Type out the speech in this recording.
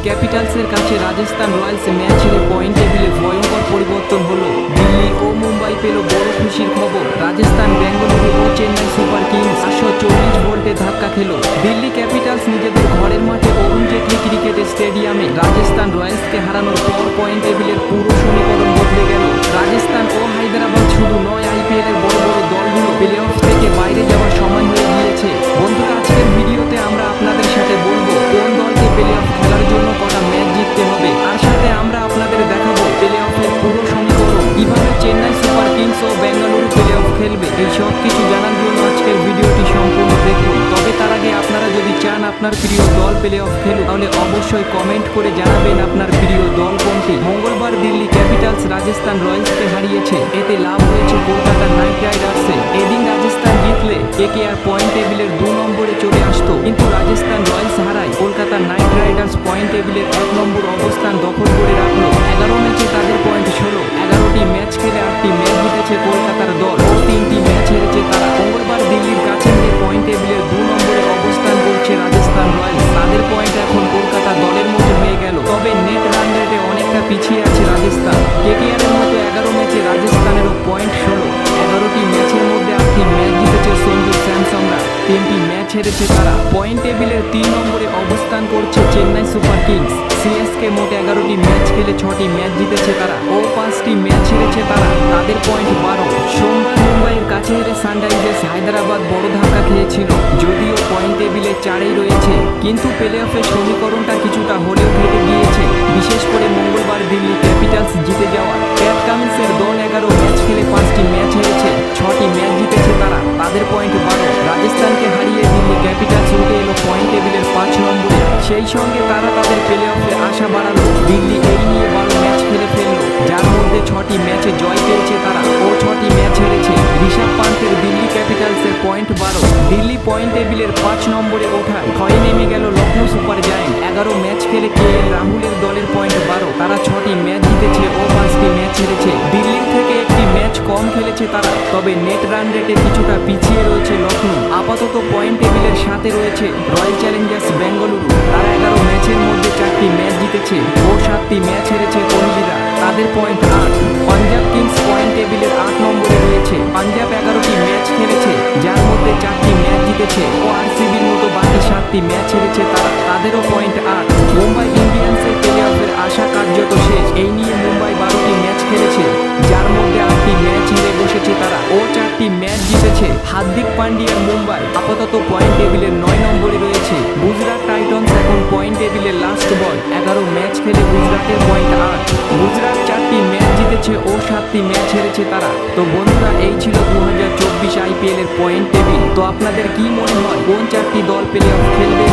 ক্যাপিটালসের কাছে Rajasthan Royals match হেরে point টেবিলে ভয়ঙ্কর পরিবর্তন হলো। দিল্লি ও মুম্বাই পেল বড় খুশির খবর। রাজস্থান, বেঙ্গালুরু ও চেন্নাই সুপার কিংস 540 ভোল্টে ধাক্কা খেল। দিল্লি ক্যাপিটালস নিজেদের ঘরের মাঠে অরুণ জেটলি ক্রিকেট স্টেডিয়ামে রাজস্থান রয়্যালসকে হারানোর পর পয়েন্ট টেবিলের পুরো সমীকরণ বদলে গেল। রাজস্থান ও হায়দ্রাবাদ শুধু নয়, IPL এর বড় বড় দলগুলো প্লে অফ থেকে বাইরে যাওয়ার সময় হয়ে গিয়েছে। বন্ধুরা, আজকের ভিডিওতে আমরা আপনাদের সাথে বলবো কোন দলকে প্লে অফ খেলার জন্য কটা ম্যাচ জিততে হবে, আর সাথে আমরা আপনাদের দেখাবো প্লে অফের পুরো সমীকরণ, কিভাবে Chennai super Kings O Bengaluru play of খেলবে। এই সব কিছু জানার জন্য আজকের ভিডিওটি সম্পূর্ণ দেখুন। তবে তার আগে আপনারা যদি চান আপনার প্রিয় দল প্লে অফ খেলুক, তাহলে অবশ্যই কমেন্ট করে জানাবেন আপনার প্রিয় দল কোনটি। মঙ্গলবার দিল্লি ক্যাপিটালস রাজস্থান রয়্যালসকে হারিয়েছে, এতে লাভ হয়েছে কলকাতা নাইট রাইডার্সে। এদিন রাজস্থান জিতলে KKR পয়েন্ট টেবিলের 2 নম্বরে চলে আসতো, কিন্তু রাজস্থান রয়্যালস হারায় কলকাতা নাইট রাইডার্স পয়েন্ট টেবিলের 1 নম্বর অবস্থান দখল করে রাখলো। 11 ম্যাচে তাদের পয়েন্ট 16। 11টি ম্যাচ খেলে 8টি ম্যাচ জিতেছে কলকাতার দল ও 3টি ম্যাচ হেরেছে তারা। মঙ্গলবার দিল্লির কাছে হেরে পয়েন্ট টেবিলের 2 নম্বরে অবস্থান করছে রাজস্থান রয়্যালস। তাদের পয়েন্ট এখন কলকাতা দলের মতো হয়ে গেল, তবে নেট রান রেটে অনেকটা পিছিয়ে আছে রাজস্থান। KKR এর মতো 11 ম্যাচে রাজস্থানেরও পয়েন্ট 16। 11টি ম্যাচের মধ্যে 8টি ম্যাচ জিতেছে সঞ্জু স্যামসংরা, 3টি ম্যাচ হেরেছে তারা। পয়েন্ট টেবিলের 3 নম্বরে অবস্থান করছে চেন্নাই সুপার কিংস। CSK মোট 11টি ম্যাচ খেলে 6টি ম্যাচ জিতেছে তারা ও 5টি ম্যাচ হেরেছে তারা, তাদের পয়েন্ট 12। সোমবার মুম্বাইয়ের কাছে হেরে সানরাইজার্স হায়দ্রাবাদ বড় ধাক্কা খেয়েছিল। যদিও পয়েন্ট টেবিলে 4এই রয়েছে, কিন্তু প্লে অফের সমীকরণটা কিছুটা হলেও ঘেটে গিয়েছে, বিশেষ করে মঙ্গলবার দিল্লি ক্যাপিটালস জিতে যাওয়া। প্যাট কামিন্সের দল 11 ম্যাচ খেলে 5টি ম্যাচ হেরেছে, 6টি ম্যাচ জিতেছে তারা, তাদের পয়েন্ট 12। রাজস্থানকে হারিয়ে দিল্লি ক্যাপিটালস উঠে এলো পয়েন্ট টেবিলের 5 নম্বরে। সেই সঙ্গে তারা তাদের প্লে অফে আশা বাড়ালো। দিল্লি এই নিয়ে 12 ম্যাচ খেলে ফেললো, যার মধ্যে 6টি ম্যাচে জয় পেয়েছে তারা ও 6টি ম্যাচ হেরেছে। ঋষভ পান্তের দিল্লি ক্যাপিটালসের পয়েন্ট 12। দিল্লি পয়েন্ট টেবিলের 5 নম্বরে ওঠায় ক্ষয়ে নেমে গেল লখনৌ সুপার জায়ান্ট। 11 ম্যাচ খেলে KL রাহুলের দলের পয়েন্ট 12। তারা 6টি ম্যাচ জিতেছে ও 5টি ম্যাচ হেরেছে। দিল্লির থেকে একটি ম্যাচ কম খেলেছে তারা, তবে নেট রান রেটে কিছুটা পিছিয়ে রয়েছে লখনৌ। আপাতত পয়েন্ট টেবিলের 7-এ রয়েছে রয়্যাল চ্যালেঞ্জার্স বেঙ্গালুরু। তারা 11 ম্যাচের মধ্যে 4টি ম্যাচ জিতেছে ও 7টি ম্যাচ হেরেছে কোহলিরা, তাদের পয়েন্ট 8। পাঞ্জাব কিংস পয়েন্ট টেবিলের 8 নম্বরে রয়েছে। পাঞ্জাব 11টি ম্যাচ খেলেছে, যার মধ্যে 4টি ম্যাচ জিতেছে ও RCBর মতো বাকি 7টি ম্যাচ হেরেছে তারা, তাদেরও পয়েন্ট 8। মুম্বাই ইন্ডিয়ান্সের প্লে অফের আশা কার্যত শেষ। এই নিয়ে মুম্বাই 12টি ম্যাচ খেলেছে, যার মধ্যে 8টি ম্যাচ হেরে বসেছে তারা ও 4টি ম্যাচ জিতেছে। হার্দিক পান্ডিয়ার মুম্বাই আপাতত পয়েন্ট টেবিলের 9 নম্বরে রয়েছে। গুজরাট টাইটন্স এখন পয়েন্ট টেবিলের লাস্ট বয়। 11 ম্যাচ খেলে গুজরাটের পয়েন্ট 8। গুজরাট 4টি ম্যাচ জিতেছে ও 7টি ম্যাচ হেরেছে তারা। তো বন্ধুরা, এই ছিল 2024 IPL এর পয়েন্ট টেবিল। তো আপনাদের কি মনে হয় কোন 4টি দল প্লে অফ খেলবে?